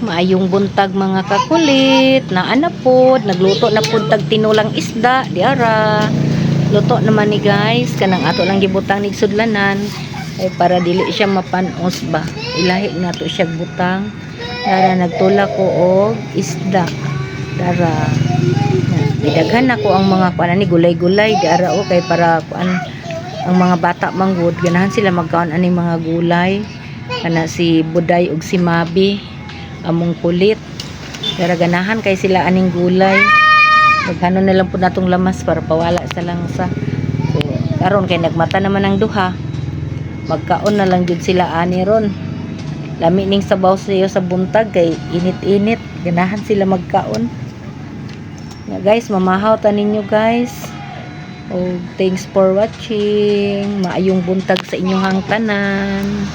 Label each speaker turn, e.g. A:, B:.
A: Maayong buntag mga kakulit. Naana pod, nagluto na pod tag tinulang isda, diara. Luto naman ni guys, kanang ato lang gibutang nig sudlanan ay para dili siya mapanos ba. Ilahi na to siya butang. Dara nagtula ko og isda. Dara. Bidaghan ako ang mga kuan ni gulay-gulay diara o kay para kuan ang mga bata manggod ganahan sila magkaon ani mga gulay. Kana si Buday ug si Mabi among kulit pero ganahan kay sila aning gulay magkano na lang po natong lamas para pawala sa langsa. So karon kay nagmata naman ang duha magkaon na lang jud sila ani ron lami ning sabaw siyo sa buntag kay init-init ganahan sila magkaon na guys. Mamahaw ta ninyo guys. Oh, thanks for watching. Maayong buntag sa inyong tanan.